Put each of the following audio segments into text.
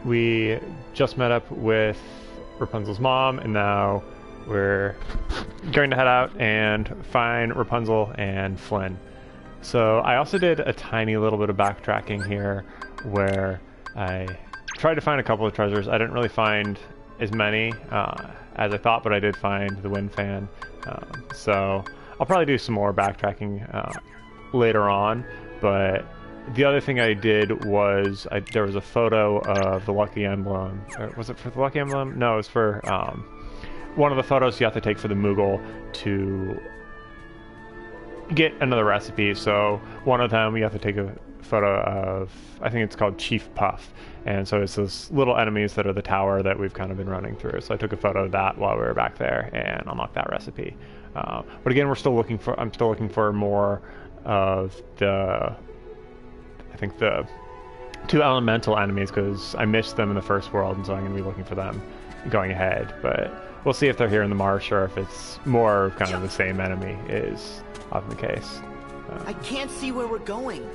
we just met up with Rapunzel's mom, and now we're going to head out and find Rapunzel and Flynn. So I also did a tiny little bit of backtracking here where I tried to find a couple of treasures. I didn't really find as many as I thought, but I did find the wind fan. So I'll probably do some more backtracking later on, but the other thing I did was there was a photo of the Lucky Emblem. Or was it for the Lucky Emblem? No, it was for one of the photos you have to take for the Moogle to get another recipe. So one of them you have to take a photo of, I think it's called Chief Puff. And so it's those little enemies that are the tower that we've kind of been running through. So I took a photo of that while we were back there and unlocked that recipe. But again, I'm still looking for more of the, I think the two elemental enemies, because I missed them in the first world, and so I'm going to be looking for them going ahead. But we'll see if they're here in the marsh or if it's more kind of the same enemy is often the case. I can't see where we're going.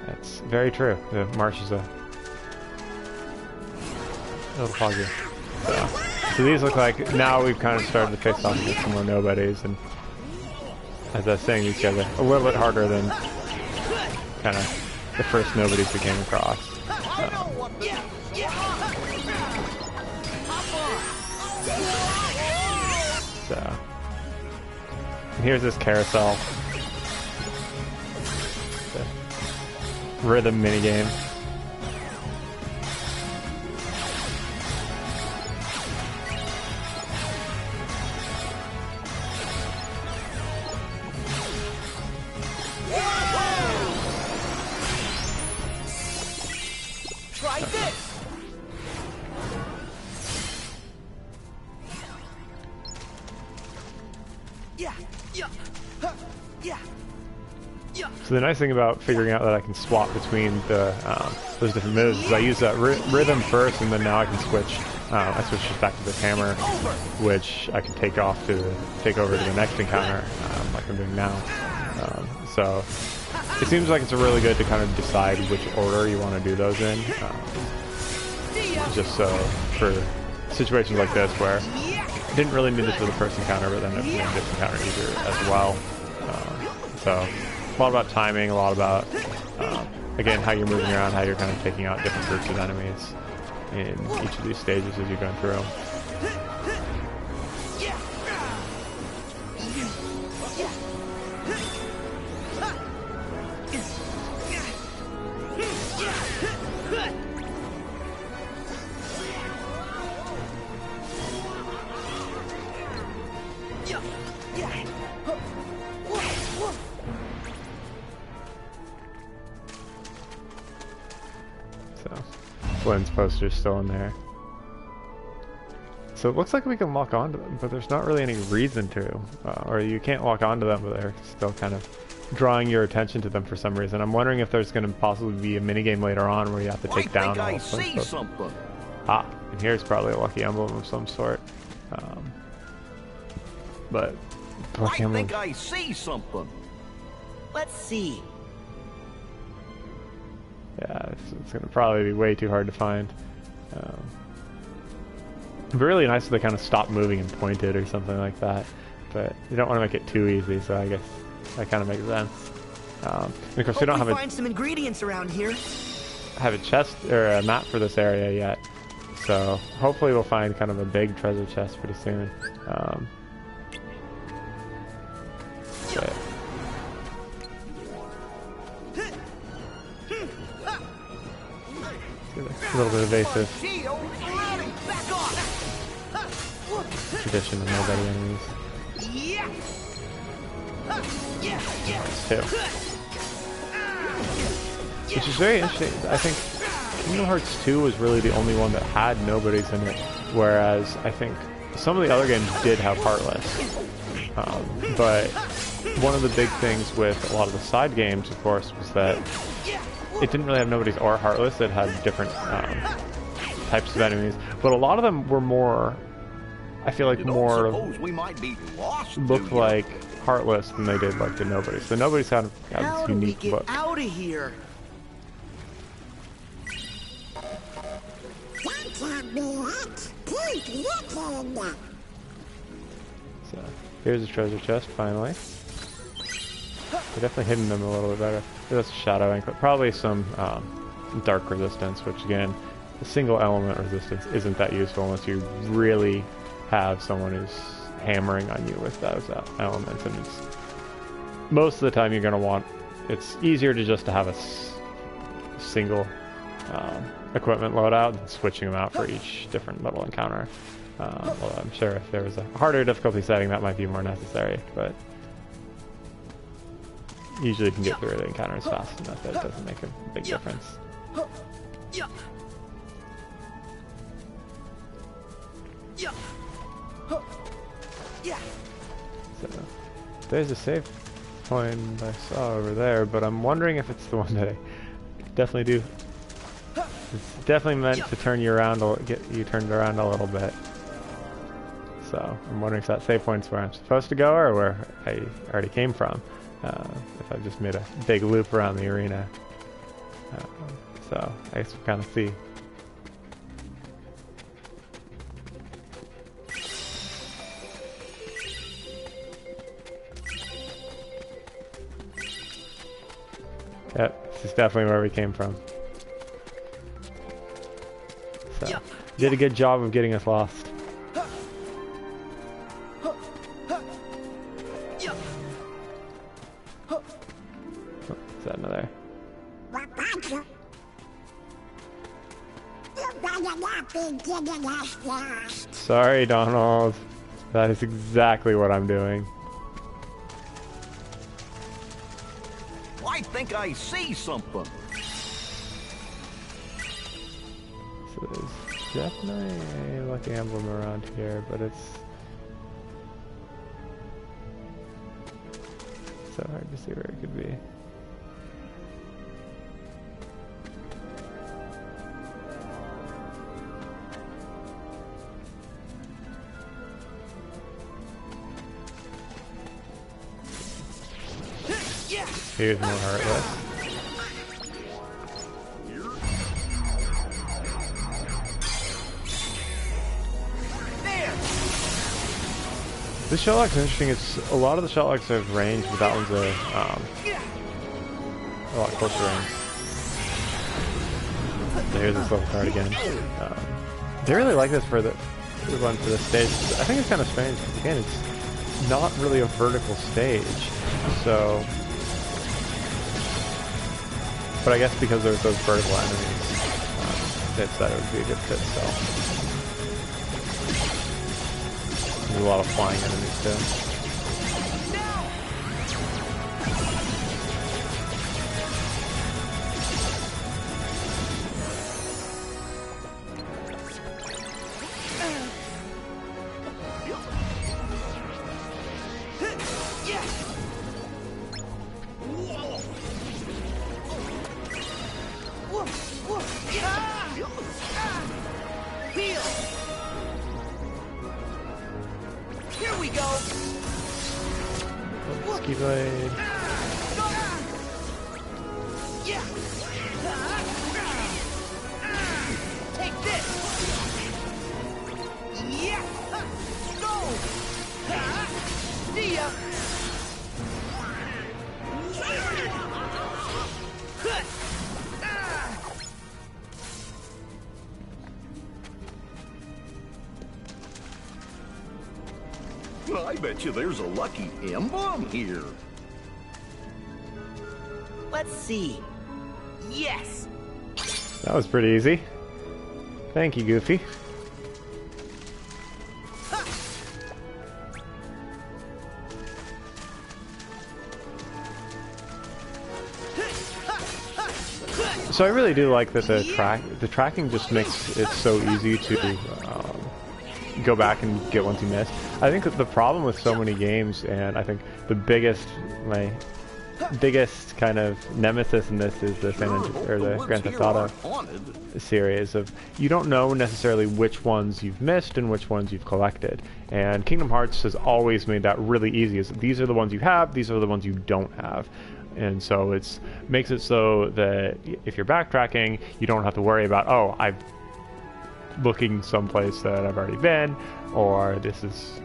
That's very true. The marsh is a little foggy. So these look like, now we've kind of started to face off against some more nobodies, and as I was saying, these guys are a little bit harder than kind of the first nobodies we came across. So here's this carousel, the rhythm minigame. So the nice thing about figuring out that I can swap between the those different moves is I use that rhythm first, and then now I can switch. I switch just back to this hammer, which I can take over to the next encounter, like I'm doing now. So it seems like it's really good to kind of decide which order you want to do those in, just so for situations like this where I didn't really need this for the first encounter, but then it made this encounter easier as well. So a lot about timing, a lot about, again, how you're moving around, how you're kind of taking out different groups of enemies in each of these stages as you're going through. Flynn's poster's still in there. So it looks like we can lock onto them, but there's not really any reason to. Or you can't lock onto them, but they're still kind of drawing your attention to them for some reason. I'm wondering if there's going to possibly be a minigame later on where you have to take down all of Flynn's posters. Ah, and here's probably a Lucky Emblem of some sort. But Lucky Emblem. I think I see something. Let's see. Yeah, it's going to probably be way too hard to find. It'd be really nice if they kind of stopped moving and pointed or something like that. But you don't want to make it too easy, so I guess that kind of makes sense. And of course, we don't have find some ingredients around here. Have a chest or a map for this area yet. So hopefully we'll find kind of a big treasure chest pretty soon. But a little bit evasive. Tradition of nobody enemies. Too. Which is very interesting. I think Kingdom Hearts 2 was really the only one that had nobodies in it, whereas I think some of the other games did have Heartless. But one of the big things with a lot of the side games, of course, was that it didn't really have nobodies or Heartless. It had different types of enemies, but a lot of them were more, I feel like, more looked like Heartless than they did like the nobodies. The nobodies had this unique look. How do we get out of here? So here's a treasure chest, finally. We're definitely hitting them a little bit better. That's shadowing, but probably some dark resistance, which again, the single element resistance isn't that useful unless you really have someone who's hammering on you with those elements, and it's most of the time you're going to want, it's easier to just to have a single equipment loadout than switching them out for each different little encounter. Although I'm sure if there was a harder difficulty setting that might be more necessary, but usually you can get through the encounters fast enough that it doesn't make a big difference. So there's a save point I saw over there, but I'm wondering if it's the one that I definitely do. It's definitely meant to turn you around, get you turned around a little bit. So I'm wondering if that save point's where I'm supposed to go or where I already came from. If I've just made a big loop around the arena. So I guess we'll kind of see. Yep, this is definitely where we came from. So, did a good job of getting us lost. Is that another? Sorry, Donald. That is exactly what I'm doing. I think I see something. So there's definitely a lucky emblem around here, but it's so hard to see where it could be. Here's more Heartless. This Shelllock's interesting. It's a lot of the Shelllocks have range, but that one's a lot closer range. There's this little card again. They really like this for the one for this stage. I think it's kind of strange because again, it's not really a vertical stage, so. But I guess because there's those vertical enemies, it said it would be a good fit still. There's a lot of flying enemies too. I bet you there's a lucky emblem here. Let's see. Yes! That was pretty easy. Thank you, Goofy. So I really do like that the tracking just makes it so easy to go back and get ones you missed. I think that the problem with so many games, and I think my biggest kind of nemesis in this is the Grand Theft Auto series of you don't know necessarily which ones you've missed and which ones you've collected. And Kingdom Hearts has always made that really easy. These are the ones you have, these are the ones you don't have. And so it makes it so that if you're backtracking, you don't have to worry about, oh, I've looking someplace that I've already been, or this is,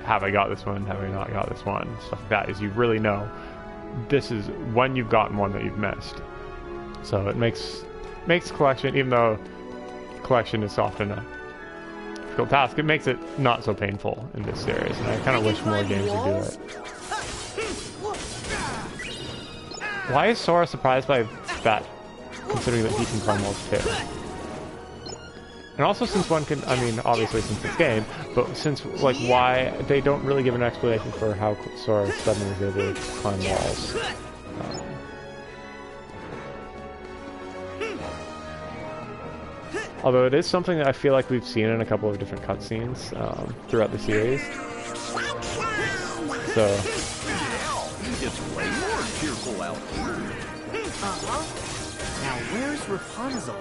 have I got this one, have I not got this one, stuff like that, is you really know this is when you've gotten one that you've missed. So it makes collection, even though collection is often a difficult task, it makes it not so painful in this series, and I kind of wish more games would do it. Why is Sora surprised by that, considering that he can climb walls too? And also since one can, I mean, obviously since it's game, but since, like, why, they don't really give an explanation for how Sora suddenly is able to climb walls. Although it is something that I feel like we've seen in a couple of different cutscenes throughout the series. So... It's way more cheerful out here. Uh-huh. Now where's Rapunzel?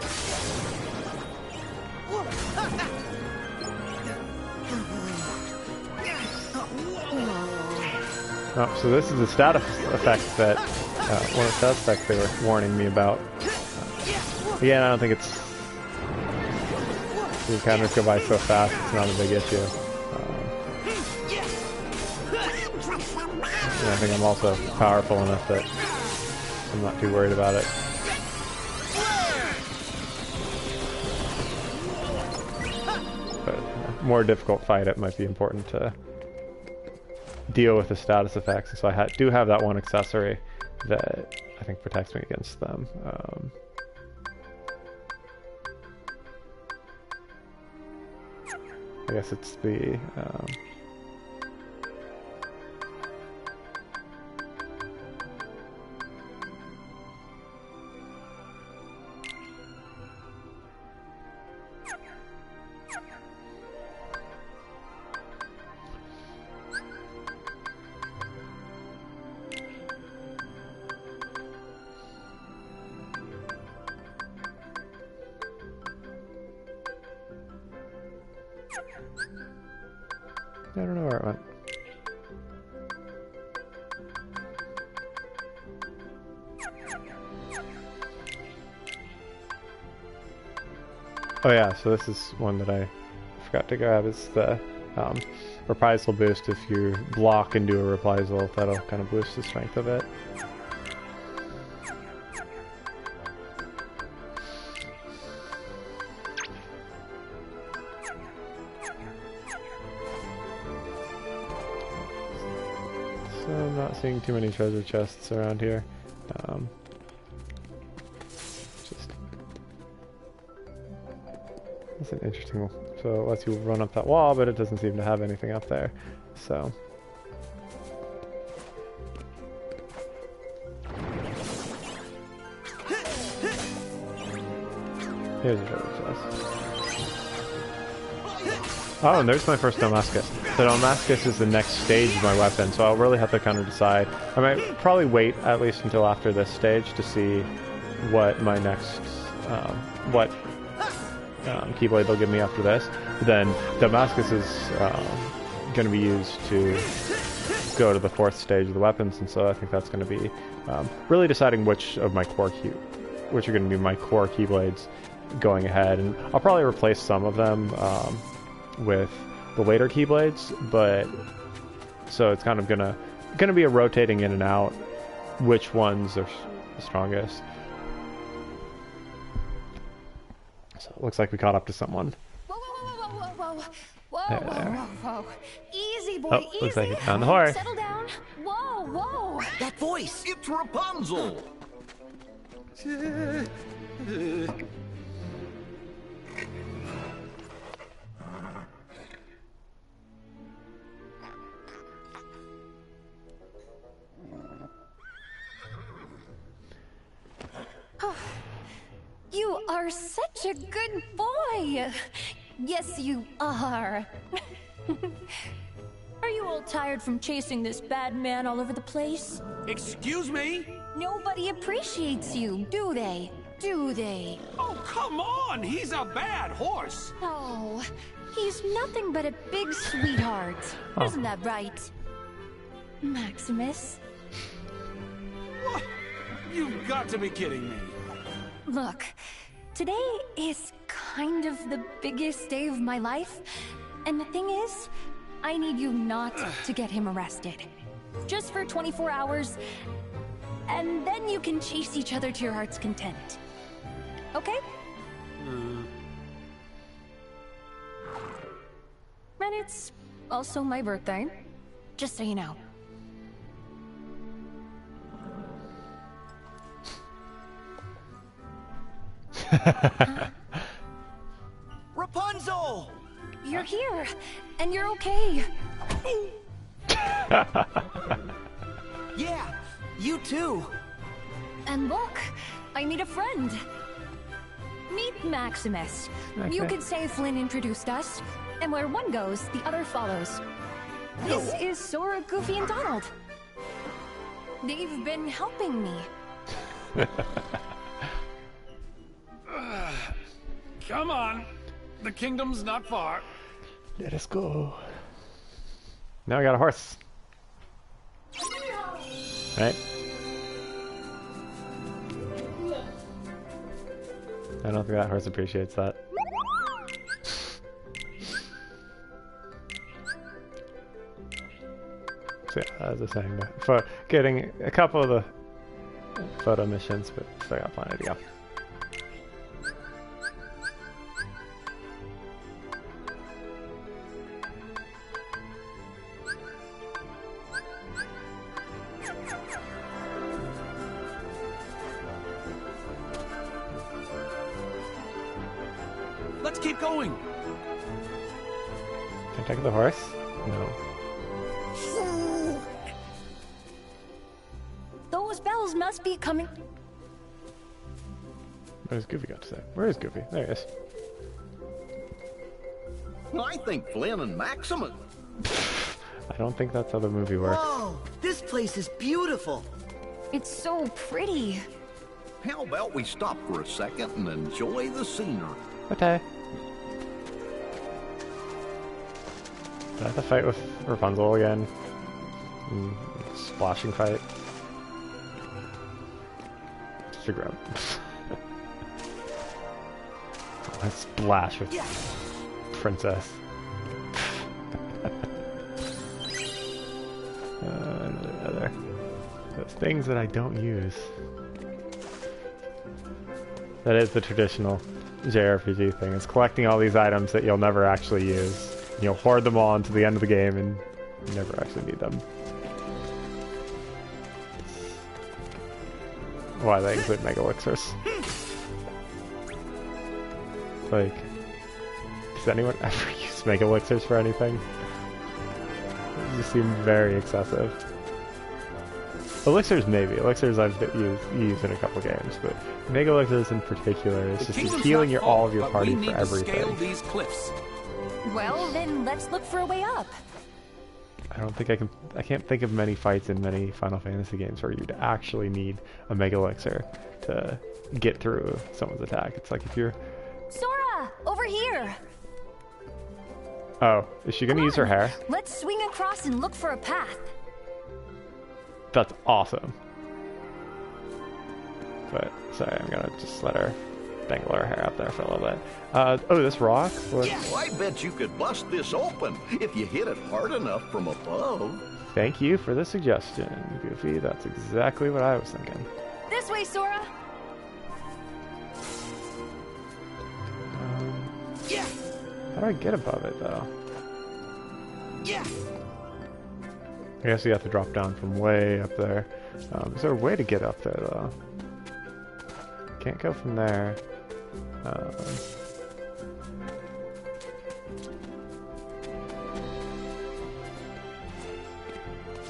Oh, so this is the status effect that, one of the status effects they were warning me about. Again, I don't think it's... The encounters go by so fast, it's not a big issue. And I think I'm also powerful enough that I'm not too worried about it. But a more difficult fight, it might be important to deal with the status effects. So I do have that one accessory that I think protects me against them. I guess it's the... I don't know where it went. Oh yeah, so this is one that I forgot to grab. It's the reprisal boost. If you block and do a reprisal, that'll kind of boost the strength of it. So I'm not seeing too many treasure chests around here. That's an interesting one. So it lets you run up that wall, but it doesn't seem to have anything up there. So. Here's a treasure chest. Oh, and there's my first Damascus. The Damascus is the next stage of my weapon, so I'll really have to kind of decide. I might probably wait at least until after this stage to see what my next, Keyblade they'll give me after this. But then Damascus is going to be used to go to the 4th stage of the weapons, and so I think that's going to be really deciding which of my which are going to be my core Keyblades going ahead. And I'll probably replace some of them with the later Keyblades, but so it's kind of gonna be a rotating in and out which ones are the strongest. So it looks like we caught up to someone. Whoa, whoa, whoa, whoa, whoa, whoa, Hey whoa, there. whoa, whoa. Easy, boy, Oh, easy. looks like he found the horse. Settle down. Whoa, whoa. That voice! It's Rapunzel. You are such a good boy. Yes, you are. Are you all tired from chasing this bad man all over the place? Excuse me? Nobody appreciates you, do they? Do they? Oh, come on! He's a bad horse! Oh, he's nothing but a big sweetheart. Oh. Isn't that right? Maximus? What? You've got to be kidding me. Look, today is kind of the biggest day of my life. And the thing is, I need you not to get him arrested. Just for 24 hours, and then you can chase each other to your heart's content. Okay? And it's also my birthday, just so you know. Rapunzel! You're here, and you're okay. Yeah, you too. And look, I meet a friend. Meet Maximus. You Okay. could say Flynn introduced us, and where one goes, the other follows. This is Sora, Goofy, and Donald. They've been helping me. Come on. The kingdom's not far. Let us go. Now I got a horse. Right? I don't think that horse appreciates that. So yeah, as I was saying, for getting a couple of the photo missions, but still got plenty to go. Let's keep going. Can I take the horse? No. Those bells must be coming. What has Goofy got to say? Where is Goofy? There he is. I think Flynn and Maximus. I don't think that's how the movie works. Whoa, this place is beautiful. It's so pretty. How about we stop for a second and enjoy the scenery? Okay. Did I have to fight with Rapunzel again? Splashing fight. Let's figure out. I splash with Princess. Another. Those things that I don't use. That is the traditional JRPG thing, is collecting all these items that you'll never actually use. You'll hoard them all until the end of the game and you never actually need them. Why they include Mega Elixirs. Like, does anyone ever use Mega Elixirs for anything? They just seem very excessive. Elixirs maybe. Elixirs I've used in a couple games, but Mega Elixirs in particular is just Kingdom's healing not all of far, your but party we for need to scale everything. these cliffs. Well, then let's look for a way up. I don't think I can't think of many fights in many Final Fantasy games where you'd actually need a Mega Elixir to get through someone's attack. It's like if you're... Sora, over here. Oh, is she gonna Come use her on, hair? Let's swing across and look for a path. That's awesome. But, sorry, I'm gonna just let her dangle her hair up there for a little bit. Oh, this rock? What? Yeah, I bet you could bust this open if you hit it hard enough from above. Thank you for the suggestion, Goofy. That's exactly what I was thinking. This way, Sora. How do I get above it, though? Yeah. I guess you have to drop down from way up there. Is there a way to get up there, though? Can't go from there.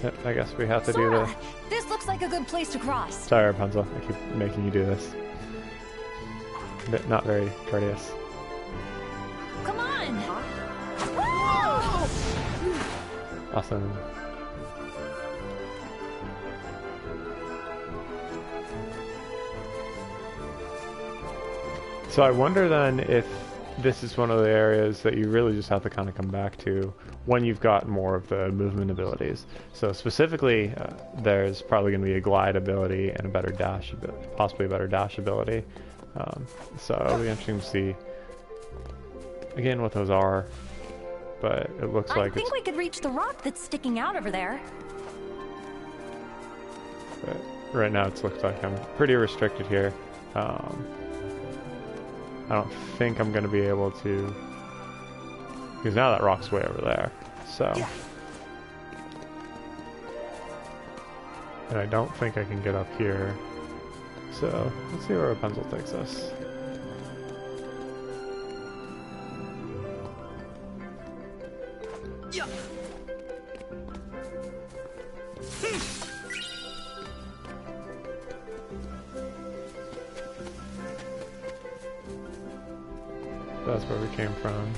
Yep, I guess we have to do Sora, this. this looks like a good place to cross. Sorry, Rapunzel. I keep making you do this. But not very courteous. Come on. Awesome. So I wonder then if this is one of the areas that you really just have to kind of come back to when you've got more of the movement abilities. So specifically, there's probably going to be a glide ability and a better dash ability, possibly a better dash ability. So it'll be interesting to see again what those are, but it looks I like think it's. we could reach the rock that's sticking out over there. But right now it looks like I'm pretty restricted here. I don't think I'm going to be able to, because now that rock's way over there, so. And I don't think I can get up here, so let's see where Rapunzel takes us. That's where we came from.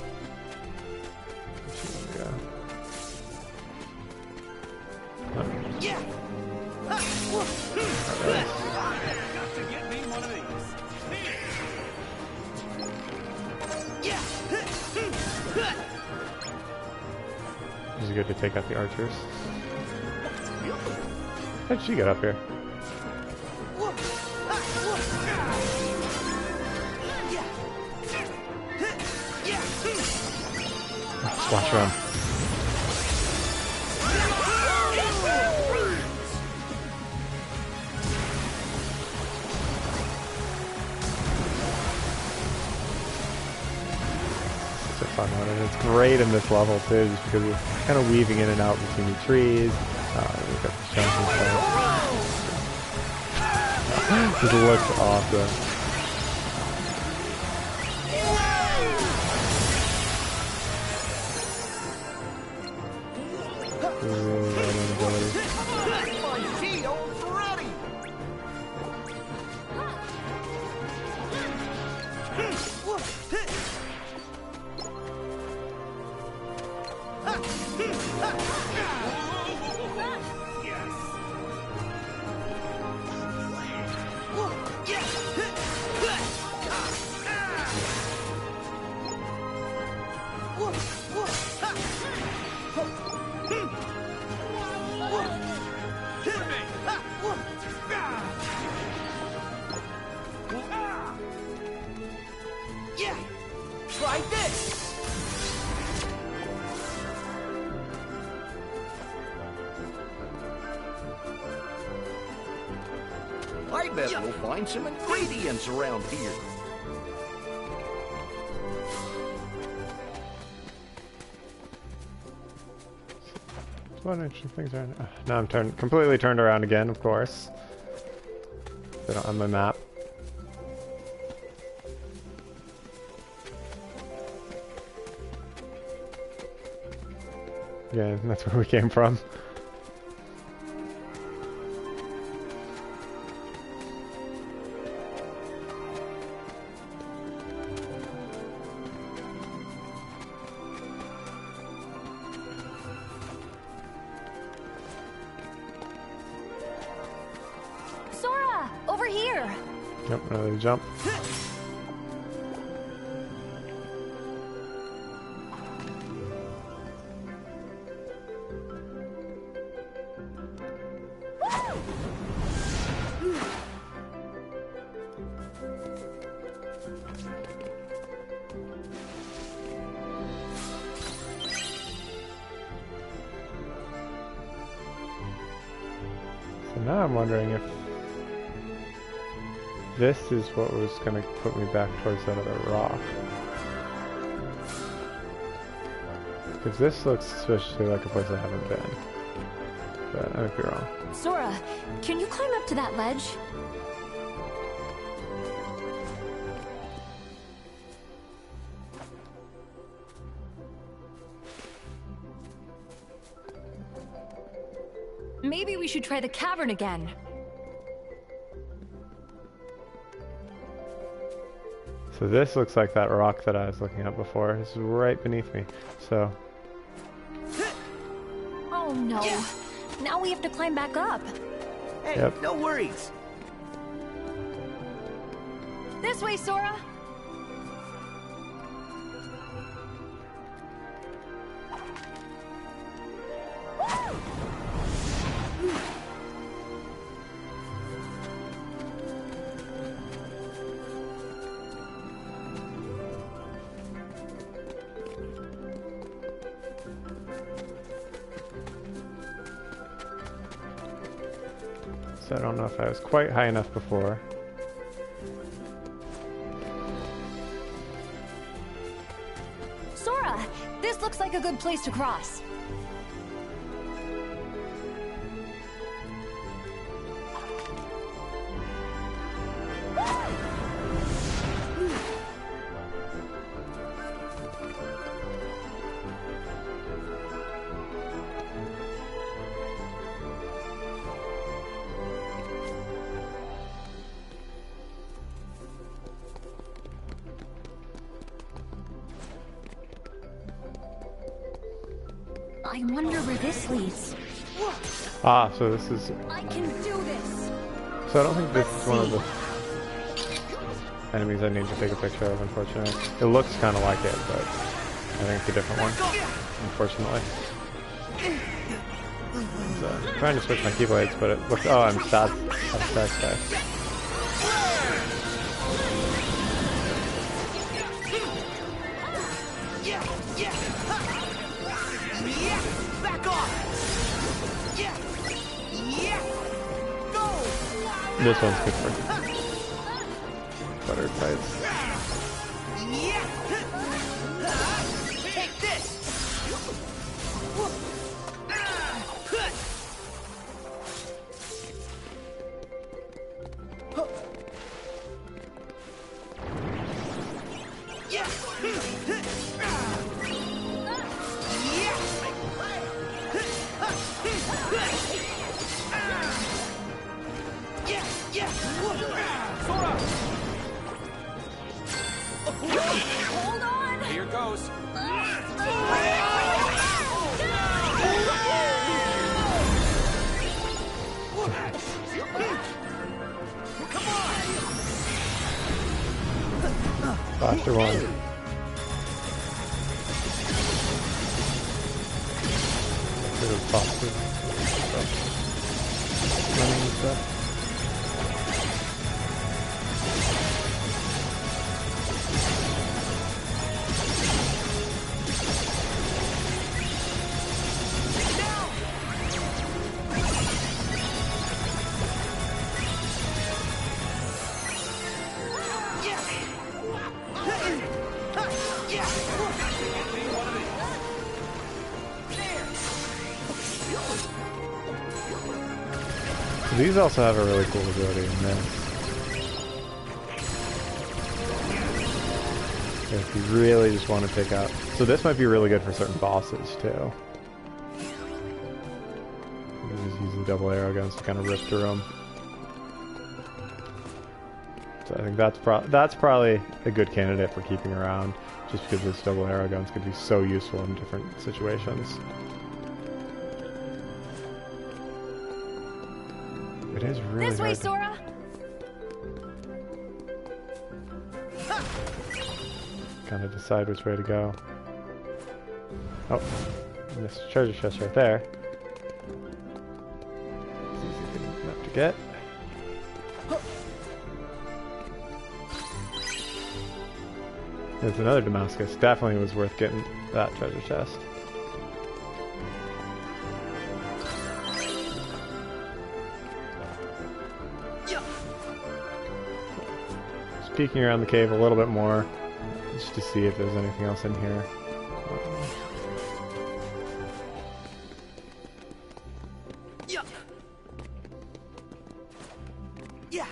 Yeah. Got to get me one of these. Yeah. Is it good to take out the archers? How'd she get up here? Splash around. Such a fun one, and it's great in this level too, just because you're kind of weaving in and out between the trees. We've got the jumps and stuff. This looks awesome. Yeah. Try this. I bet we'll find some ingredients around here. What interesting things are. Now I'm completely turned around again, of course. They don't have my map. Yeah, that's where we came from. Sora, over here. Yep, another jump. So now I'm wondering if this is what was going to put me back towards that other rock. Because this looks suspiciously like a place I haven't been. But I might be wrong. Sora, can you climb up to that ledge? Maybe we should try the cavern again. So this looks like that rock that I was looking at before. It's right beneath me. So Oh no. Now we have to climb back up. Hey, Yep. no worries. This way, Sora. So I don't know if I was quite high enough before. Sora, this looks like a good place to cross. I wonder where this leads. Ah, so this is... I can do this! So I don't think this is one of the enemies I need to take a picture of, unfortunately. It looks kind of like it, but I think it's a different one, unfortunately. So, I'm trying to switch my keyblades, but it looks... Oh, I'm sad. That's that guy. Back off! Yeah! Yeah! Go! This one's good for better fights. Yeah! Take this! Hold on! Here goes. Faster one. Bit of faster stuff. Running and stuff. These also have a really cool ability in this. If you really just want to take out... So this might be really good for certain bosses, too. You can just use the double arrow guns to kind of rip through them. So I think that's probably a good candidate for keeping around, just because those double arrow guns could be so useful in different situations. It is really This way, hard to- Sora! kind of decide which way to go. Oh, this treasure chest right there. It's easy enough to get. There's another Damascus. Definitely was worth getting that treasure chest. Just peeking around the cave a little bit more, just to see if there's anything else in here.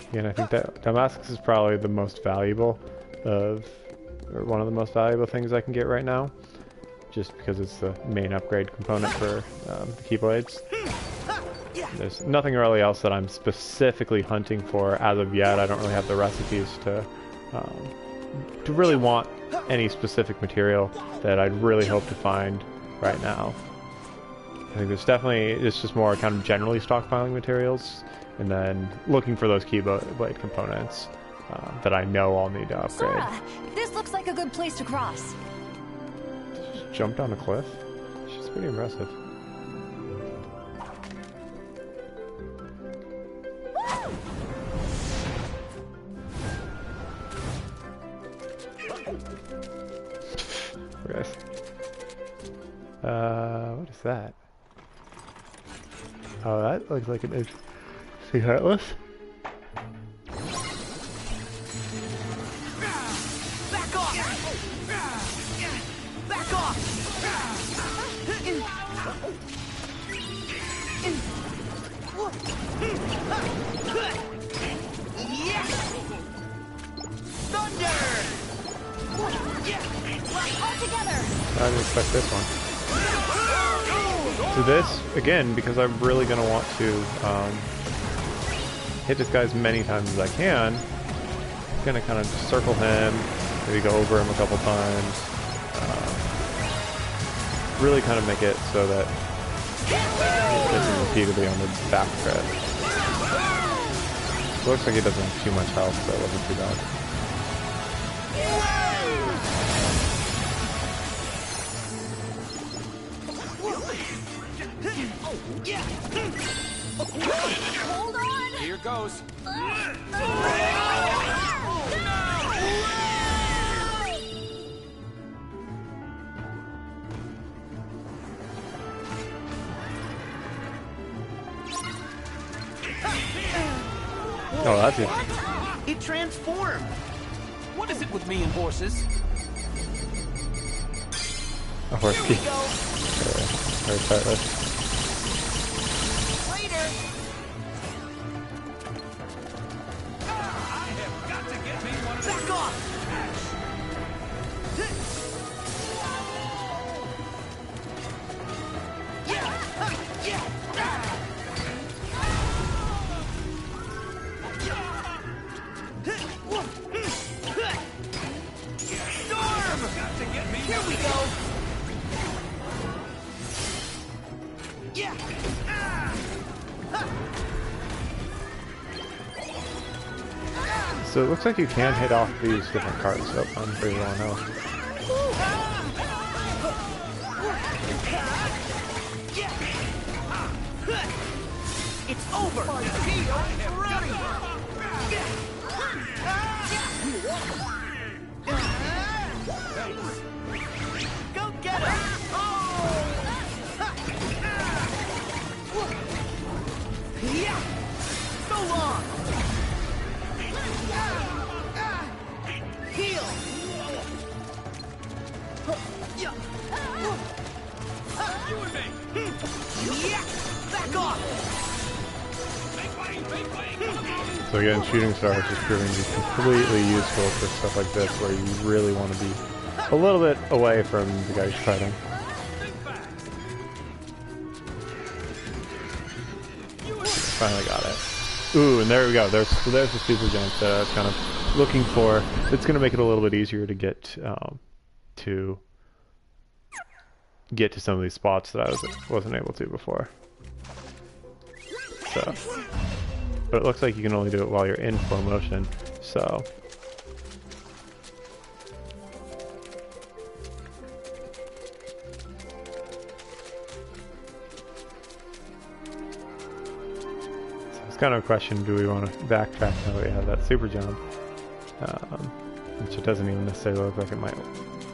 Again, I think that Damascus is probably the most valuable or one of the most valuable things I can get right now, just because it's the main upgrade component for the Keyblades. There's nothing really else that I'm specifically hunting for as of yet. I don't really have the recipes to really want any specific material that I'd really hope to find right now. I think there's definitely, it's just more kind of generally stockpiling materials, and then looking for those Keyblade components that I know I'll need to upgrade. Sora, this looks like a good place to cross. Just jump down a cliff? She's pretty impressive. Guys. What is that? Oh, that looks like an See Heartless? Back off! Back off! Yeah! Thunder! All together. I didn't expect this one. So this, again, because I'm really going to want to hit this guy as many times as I can, I'm going to kind of circle him, maybe go over him a couple times, really kind of make it so that it isn't repeatedly on the back tread. It looks like he doesn't have too much health, so it wasn't too bad. Hold on. Here goes. Oh, that's it. It transformed! What is it with me and horses? A horse key. Very Heartless. Later! I have got to get me one of those. Back off! Storm! Got to get me Here one we of go! those. Yeah! So it looks like you can hit off these different cards, so I'm pretty well know. It's over! Go get her! Yeah! So long! Heal! You and me. Yeah! Back off! Make way, make way. Come on. So again, Shooting Star is just proving to be completely useful for stuff like this, where you really want to be a little bit away from the guy you're fighting. Think fast. Finally got it. Ooh, and there we go. There's the super jump that I was kind of looking for. It's going to make it a little bit easier to get to some of these spots that I wasn't able to before. So, but it looks like you can only do it while you're in slow motion. So. It's kind of a question, do we want to backtrack now that we have that super jump? Which it doesn't even necessarily look like it might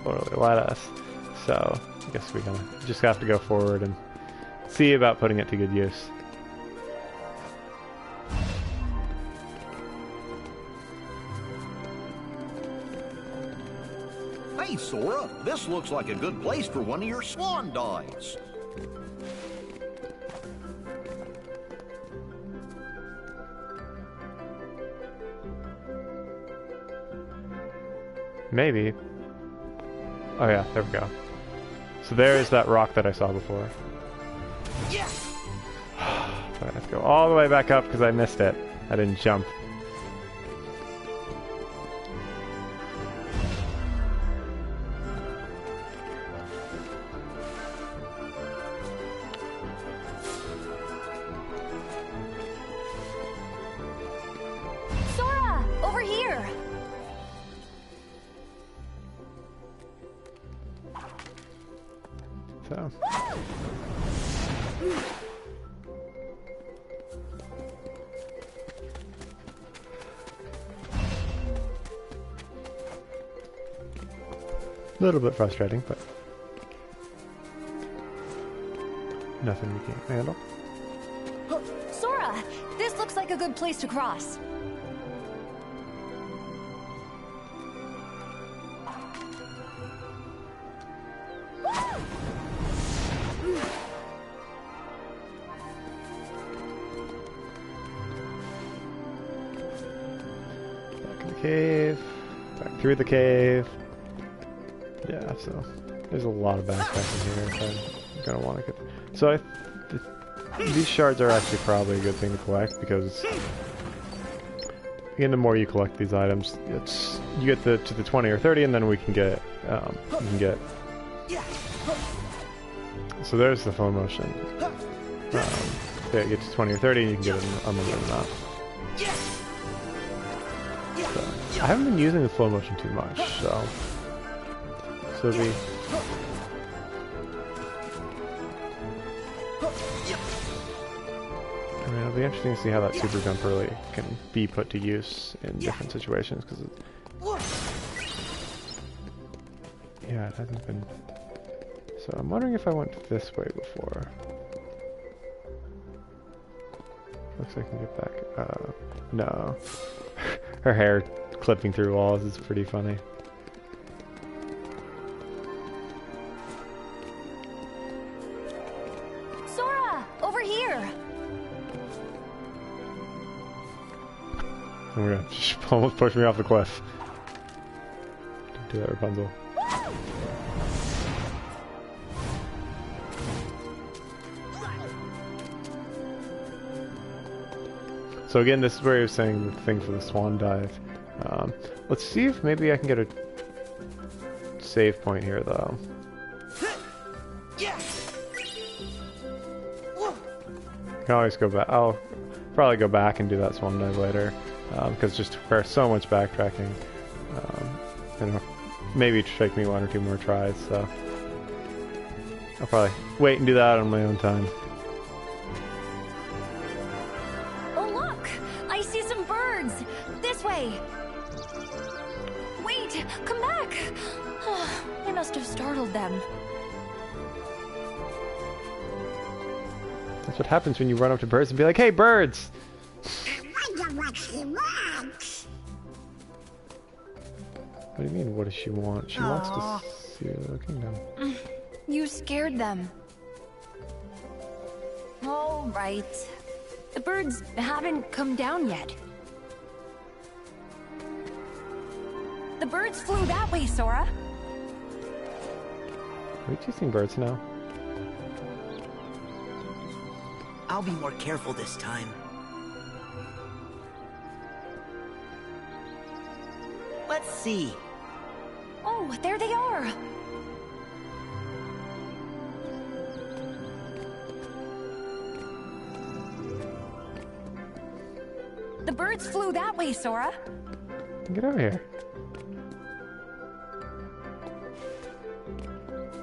really let us. So I guess we're gonna just have to go forward and see about putting it to good use. Hey, Sora, this looks like a good place for one of your swan dives. Maybe. Oh yeah, there we go. So there's that rock that I saw before. Yeah! So I have to go all the way back up because I missed it. I didn't jump. Sora, over here. So. A little bit frustrating, but nothing we can't handle. Sora, this looks like a good place to cross. Back in the cave. Back through the cave. Yeah, so there's a lot of backpacking here. So I'm gonna want to get. So these shards are actually probably a good thing to collect because again, the more you collect these items, you get to the 20 or 30, and then we can get So there's the flow motion. Yeah, you get to 20 or 30, and you can get an unlimited amount. So, I haven't been using the flow motion too much, so it'll be. I mean, it'll be interesting to see how that super jump really can be put to use in different situations, because yeah, it hasn't been. So I'm wondering if I went this way before. Looks like I can get back. No. Her hair clipping through walls is pretty funny. Sora, over here. Oh my god, she almost pushed me off the cliff. Don't do that, Rapunzel. So again, this is where he was saying the thing for the swan dive. Let's see if maybe I can get a save point here, though. I can always go back. I'll probably go back and do that swan dive later, because it just requires so much backtracking. And maybe it should take me 1 or 2 more tries, so I'll probably wait and do that on my own time. This way! Wait! Come back! I must have startled them. That's what happens when you run up to birds and be like, "Hey, birds!" I wonder what she wants. What do you mean, what does she want? She wants to see the kingdom. You scared them. All right. The birds haven't come down yet. The birds flew that way, Sora. Are we chasing birds now? I'll be more careful this time. Let's see. Oh, there they are. The birds flew that way, Sora. Get over here.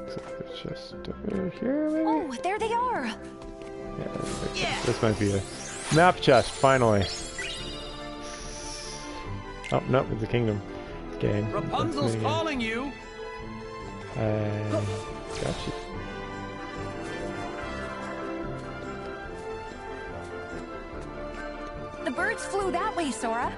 So it's just over here, maybe? Oh, there they are. Yeah, this might be a map chest, finally. Oh, no, it's a kingdom game. Rapunzel's calling you. Got you. The birds flew that way, Sora.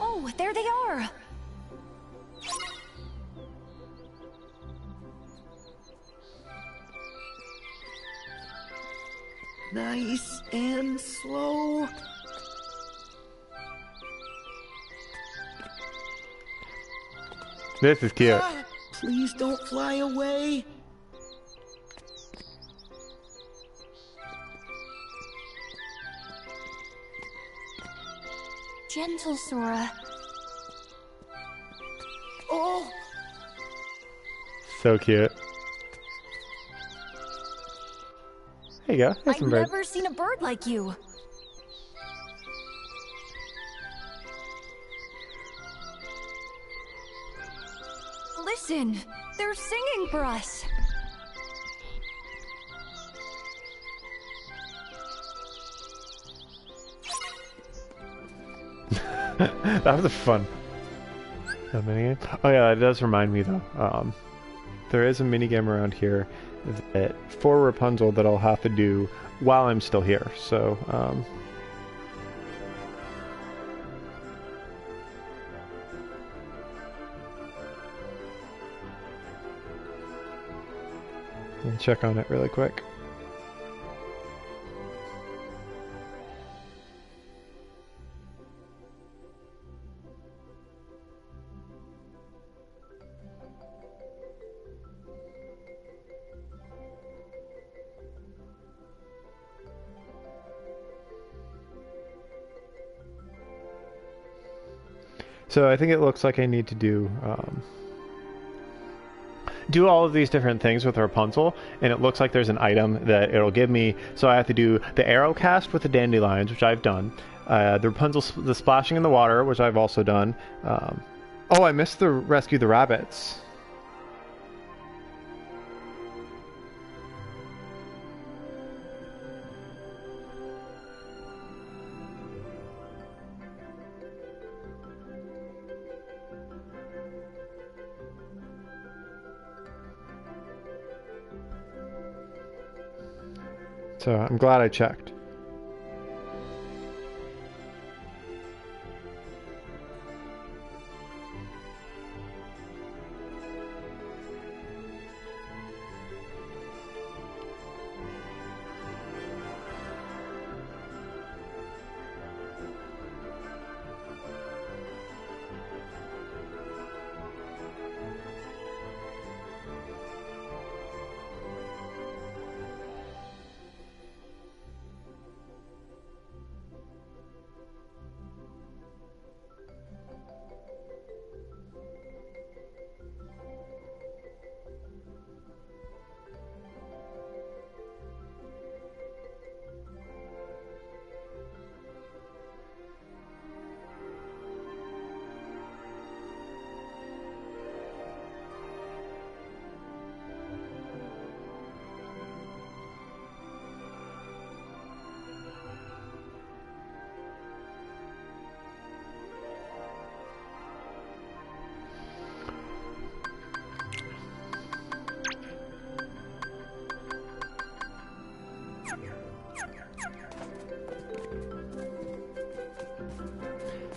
Oh, there they are. Nice and slow. This is cute. Ah, please don't fly away. Gentle, Sora. Oh, So cute. There you go. There's I've some birds. never seen a bird like you. Listen, they're singing for us. That was a fun minigame. Oh yeah, that does remind me though. there is a minigame around here that for Rapunzel that I'll have to do while I'm still here. So, let me check on it really quick. So I think it looks like I need to do all of these different things with Rapunzel, and it looks like there's an item that it'll give me. So I have to do the arrow cast with the dandelions, which I've done. The Rapunzel, the splashing in the water, which I've also done. Oh, I missed the rescue the rabbits. So I'm glad I checked.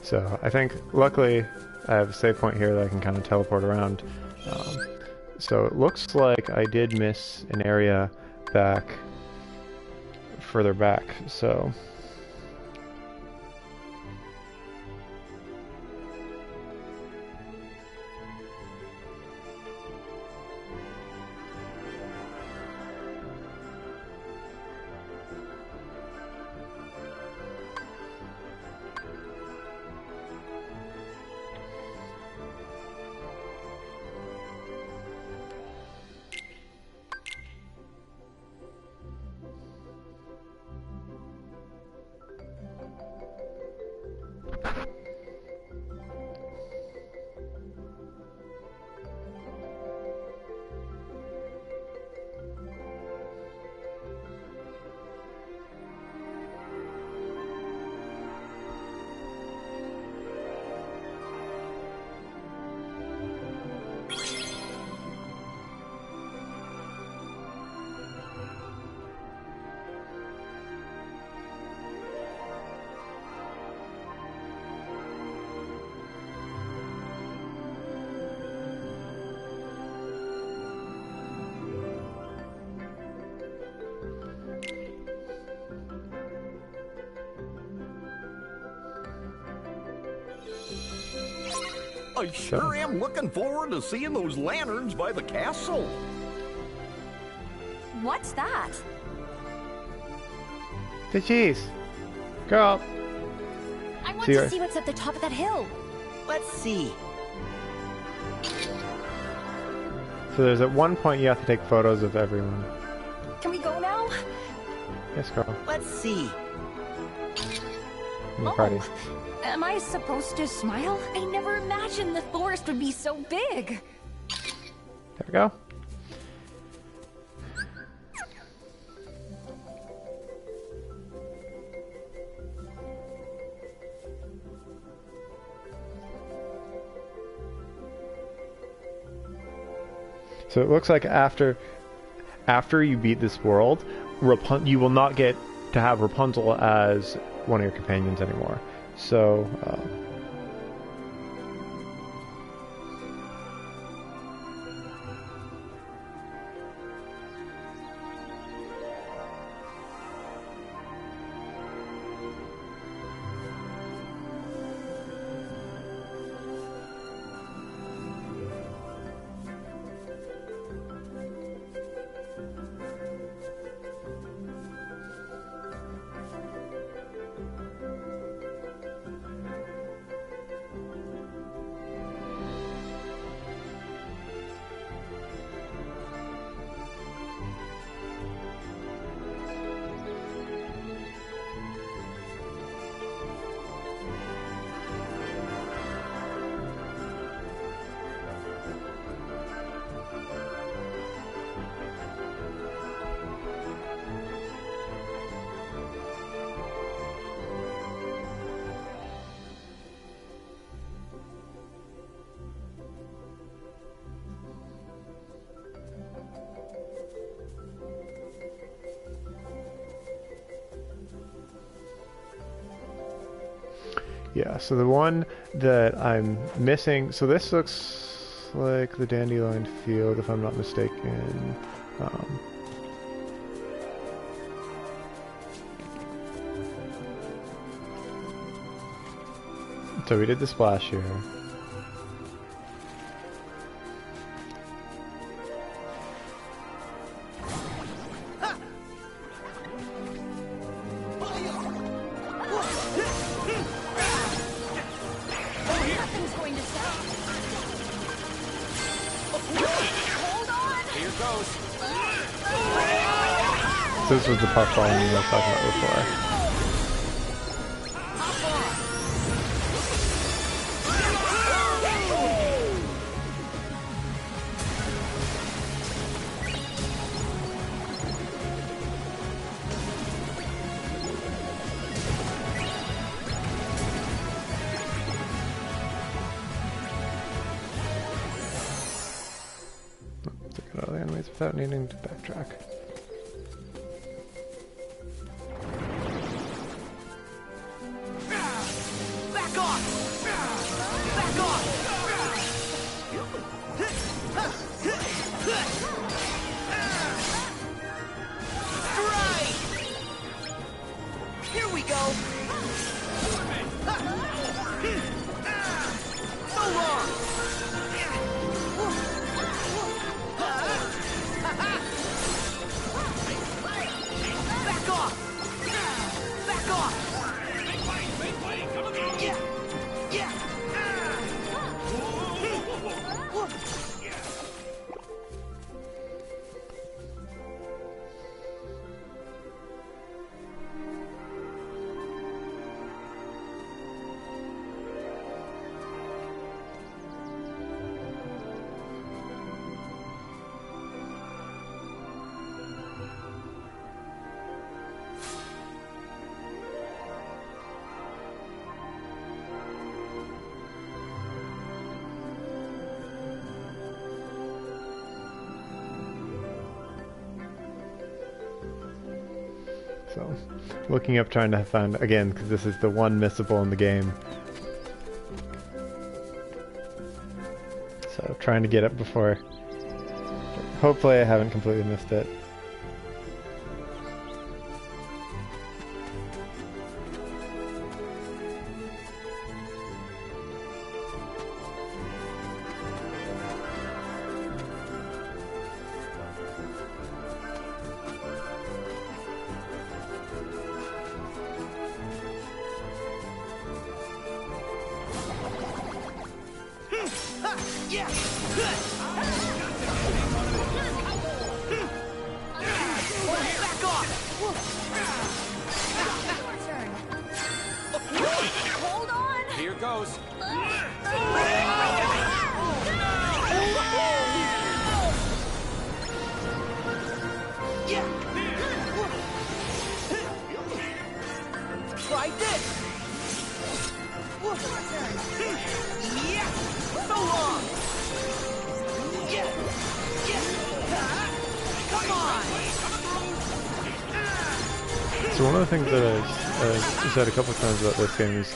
So I think, luckily, I have a save point here that I can kind of teleport around. So it looks like I did miss an area further back, so... I sure am looking forward to seeing those lanterns by the castle. What's that? The cheese. Girl. I want to see what's at the top of that hill. Let's see. So there's at one point you have to take photos of everyone. Can we go now? Yes, girl. Let's see. Party. Am I supposed to smile? I never imagined the forest would be so big. There we go. So it looks like after you beat this world, you will not get to have Rapunzel as one of your companions anymore. So yeah, so the one that I'm missing, so this looks like the Dandelion Field, if I'm not mistaken. So we did the splash here. So this was the puff ball I was talking about before. Took it all the enemies without needing to backtrack. So, looking up, trying to find, again, because this is the one missable in the game. So, trying to get it before. Hopefully I haven't completely missed it. So one of the things that I've said a couple of times about this game is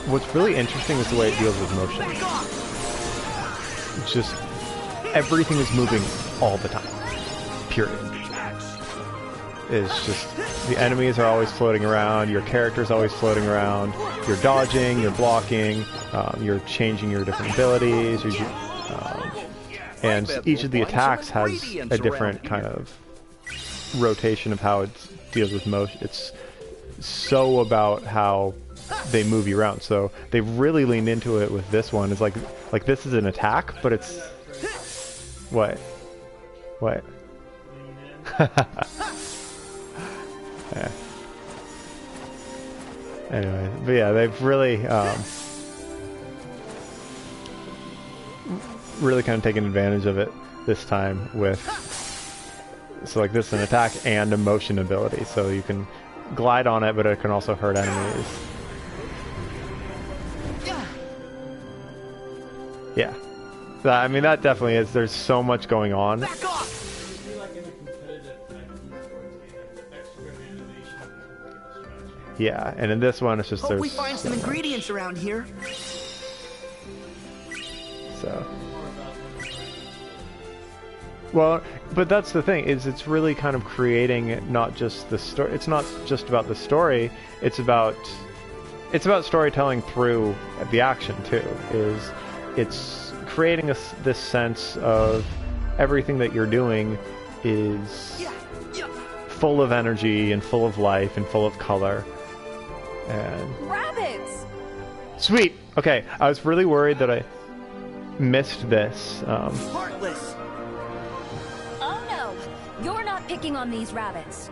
what's really interesting is the way it deals with motion. It's just everything is moving all the time. Period. It's just the enemies are always floating around, your character's always floating around, you're dodging, you're blocking, you're changing your different abilities, and each of the attacks has a different kind of rotation of how it deals with motion. It's so about how they move you around. So they've really leaned into it with this one. It's like this is an attack, but it's what? Yeah. Anyway, but yeah, they've really really kind of taken advantage of it this time with, so like this is an attack and a motion ability, so you can glide on it, but it can also hurt enemies. Yeah, I mean that definitely is. There's so much going on. Yeah, and in this one it's just Hope there's we find some ingredients around here. So. Well, but that's the thing, is it's really kind of creating not just the story. It's not just about the story. It's about storytelling through the action too. It's creating this sense of everything that you're doing is full of energy and full of life and full of color. And Rabbits! Sweet. Okay, I was really worried that I missed this. Heartless. Oh no, you're not picking on these rabbits.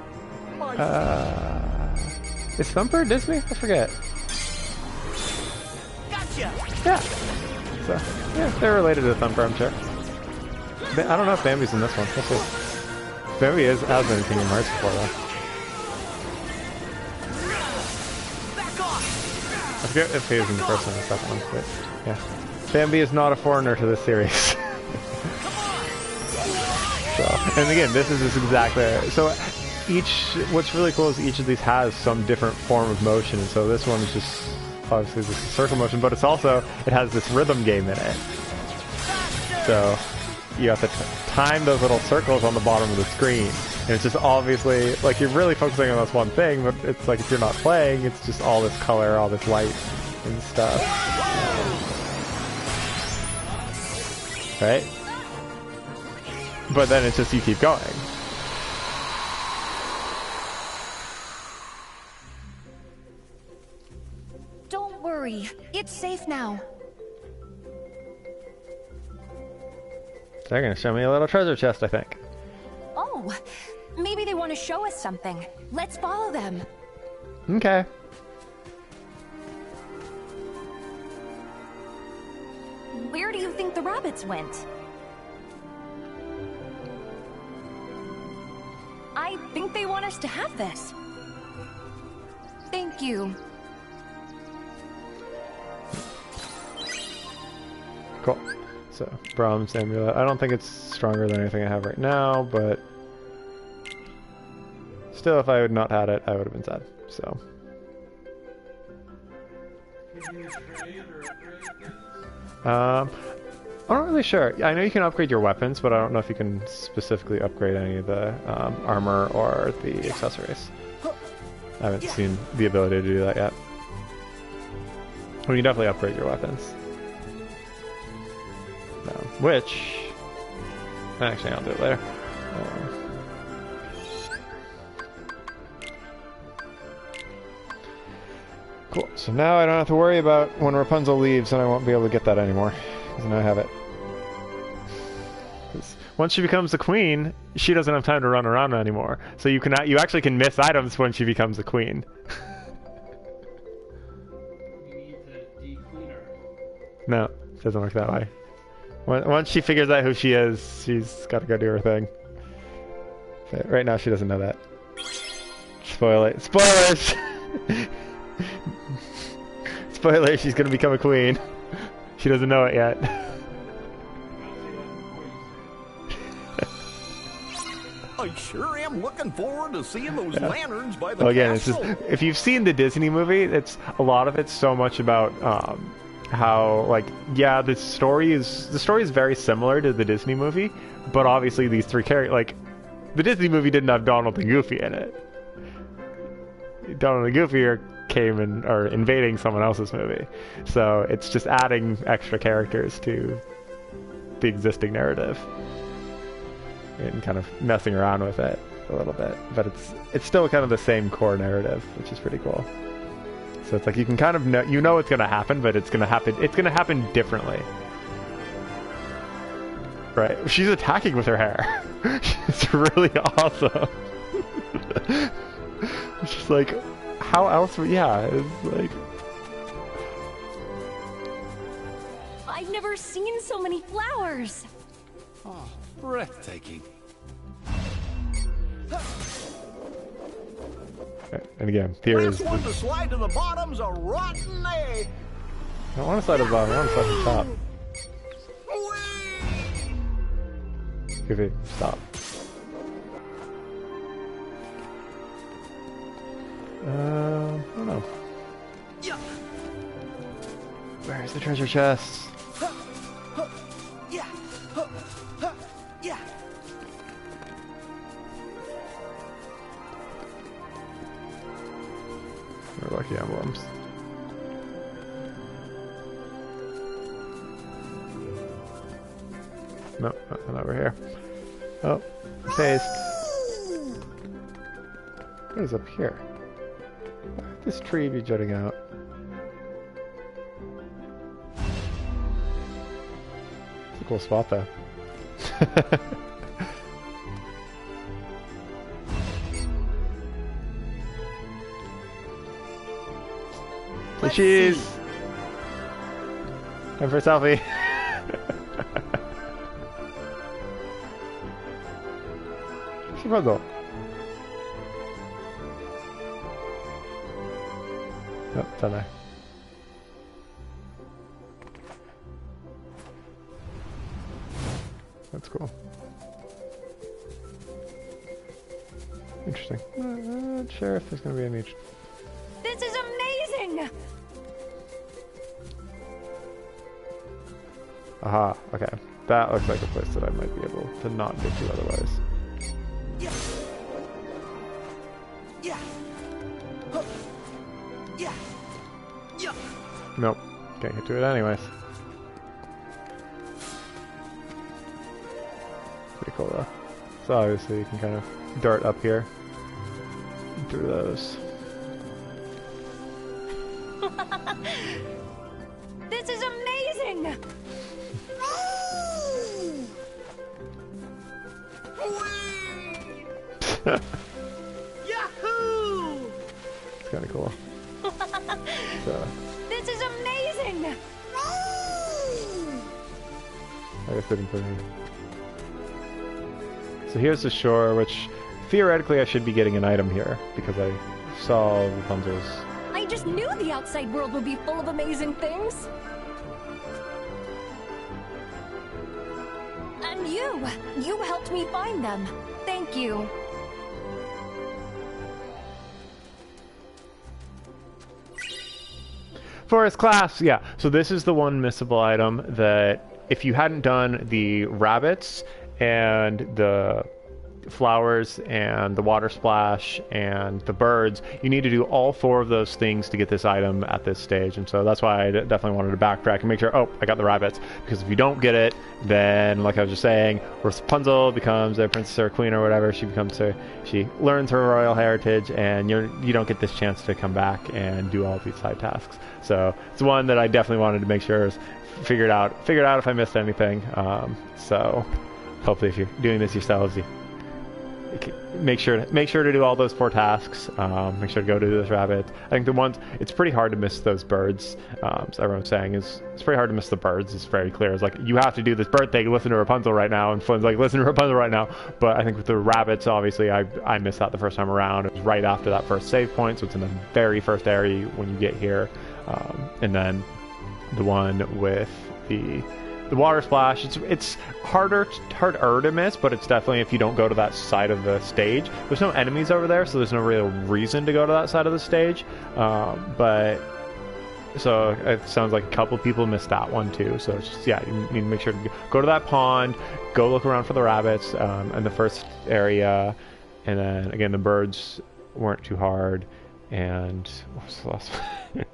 Is Thumper Disney? I forget. Gotcha. Yeah. So, yeah, they're related to Thumper, I'm sure. I don't know if Bambi's in this one. We'll see. Bambi has been in Kingdom Hearts before, though. I forget if he was in the first one or the second one, but yeah. Bambi is not a foreigner to this series. So, and again, this is just exactly... So, what's really cool is each of these has some different form of motion, and so this one is just... Obviously, this is circle motion, but it has this rhythm game in it. So, you have to time those little circles on the bottom of the screen. And it's just obviously, like, you're really focusing on this one thing, but it's like if you're not playing, it's just all this color, all this light and stuff. Right? But then it's just you keep going. Don't worry, it's safe now. They're gonna show me a little treasure chest, I think. Oh, maybe they want to show us something. Let's follow them. Okay. Where do you think the rabbits went? I think they want us to have this. Thank you. Cool. So, bronze amulet. I don't think it's stronger than anything I have right now, but still, if I had not had it, I would have been sad. So. I'm not really sure. I know you can upgrade your weapons, but I don't know if you can specifically upgrade any of the armor or the accessories. I haven't seen the ability to do that yet. We can definitely upgrade your weapons. Which, actually, I'll do it later. Cool. So now I don't have to worry about when Rapunzel leaves, and I won't be able to get that anymore because now I have it. Once she becomes the queen, she doesn't have time to run around anymore. So you actually can miss items when she becomes the queen. No, it doesn't work that way. Once she figures out who she is, she's got to go do her thing. But right now, she doesn't know that. Spoilers! Spoiler, she's going to become a queen. She doesn't know it yet. I sure am looking forward to seeing those lanterns by the Well, again, it's castle. just, if you've seen the Disney movie, it's a lot of it's so much about how, like, yeah, the story is very similar to the Disney movie, but obviously these three characters, like, the Disney movie didn't have Donald and Goofy in it. Donald and Goofy are invading someone else's movie, so it's just adding extra characters to the existing narrative and kind of messing around with it a little bit, but it's still kind of the same core narrative, which is pretty cool. So it's like you can kind of know it's gonna happen, but it's gonna happen differently, right? She's attacking with her hair. It's really awesome. It's just like, how else would, yeah, it's like, I've never seen so many flowers. Oh, breathtaking. and again, theory is, Last one to slide to the bottom's a rotten egg. I don't want to slide to the bottom, I want to slide to the top. Whee! Goofy, stop. I don't know. Where's the treasure chest? Yeah. Yeah. Or lucky emblems. Nope, not over here. Oh, paste. What is up here? Why would this tree be jutting out? It's a cool spot though. Let's Cheese! see. Time for a selfie. Rapunzel. Oh, it's on there. That's cool. Interesting. Not sure if there's gonna be any. This is amazing! Aha, okay. That looks like a place that I might be able to not get to otherwise. Yeah. Yeah. Huh. Yeah. Yeah. Nope, can't get to it anyways. Pretty cool though. So obviously you can kind of dart up here through those. This is amazing! Yahoo! It's kind of cool. So, This is amazing! I guess they didn't put any. So here's the shore, which theoretically I should be getting an item here because I saw Rapunzel's. I just knew the outside world would be full of amazing things. And you helped me find them. Thank you. Forest class, yeah. So this is the one missable item that if you hadn't done the rabbits and the flowers and the water splash and the birds, you need to do all four of those things to get this item at this stage. And so that's why I definitely wanted to backtrack and make sure, oh, I got the rabbits. Because if you don't get it, then like I was just saying, Rapunzel becomes a princess or a queen or whatever. She learns her royal heritage, and you don't get this chance to come back and do all of these side tasks. So it's one that I definitely wanted to make sure is figured out if I missed anything. So hopefully if you're doing this yourselves, you make sure to do all those four tasks. Make sure to go to those rabbits. I think it's pretty hard to miss those birds. So everyone's saying it's pretty hard to miss the birds. It's very clear. It's like, you have to do this bird thing, listen to Rapunzel right now, and Flynn's like, listen to Rapunzel right now. But I think with the rabbits, obviously I missed that the first time around. It was right after that first save point, so it's in the very first area when you get here. And then the one with the the water splash. It's harder to miss, but it's definitely if you don't go to that side of the stage. There's no enemies over there, so there's no real reason to go to that side of the stage. But so it sounds like a couple people missed that one too. So it's just, yeah, you need to make sure to go to that pond, go look around for the rabbits in the first area, and then again the birds weren't too hard. And what was the last one?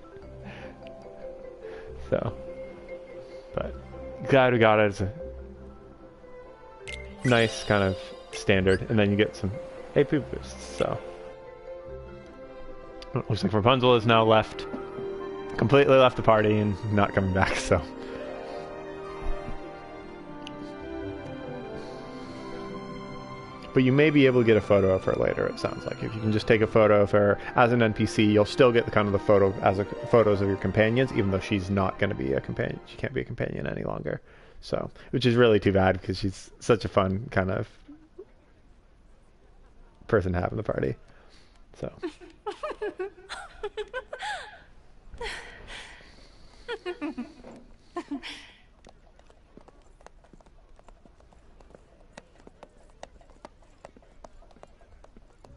So, but glad we got it. It's a nice kind of standard, and then you get some AP boosts. So it looks like Rapunzel is now completely left the party and not coming back. So. But you may be able to get a photo of her later, it sounds like. If you can just take a photo of her as an NPC, you'll still get the kind of the photos of your companions, even though she's not going to be a companion. She can't be a companion any longer. So, which is really too bad because she's such a fun kind of person to have in the party. So.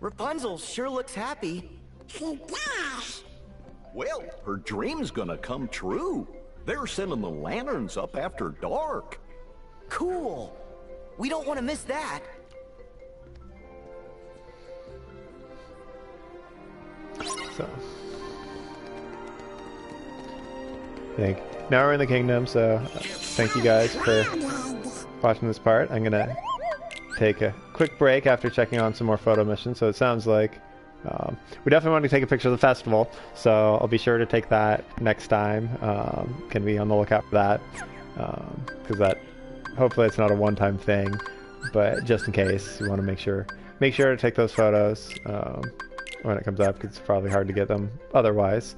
Rapunzel sure looks happy. She does. Well, her dream's gonna come true. They're sending the lanterns up after dark. Cool. We don't want to miss that. So. Now we're in the kingdom, so thank you guys for watching this part. I'm gonna take a quick break after checking on some more photo missions. So it sounds like we definitely want to take a picture of the festival, so I'll be sure to take that next time. Can be on the lookout for that, because hopefully it's not a one-time thing, but just in case, you want to make sure to take those photos when it comes up, because it's probably hard to get them otherwise.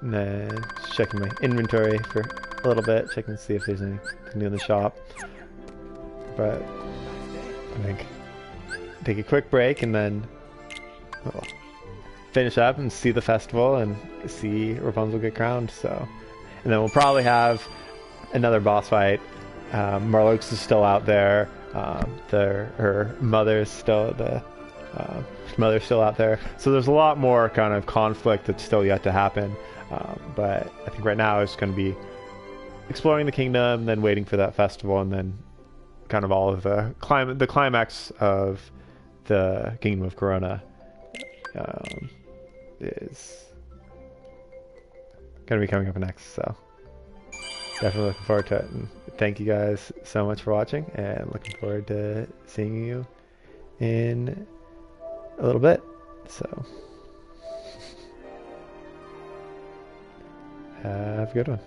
And then just checking my inventory for a little bit, checking to see if there's anything new in the shop. But I think take a quick break and then finish up and see the festival and see Rapunzel get crowned. So, and then we'll probably have another boss fight. Marlux is still out there. Her mother's still out there. So there's a lot more kind of conflict that's still yet to happen. But I think right now it's going to be exploring the kingdom, then waiting for that festival, and then kind of all of the climax of the Kingdom of Corona is going to be coming up next. So definitely looking forward to it. And thank you guys so much for watching, and looking forward to seeing you in a little bit. So have a good one.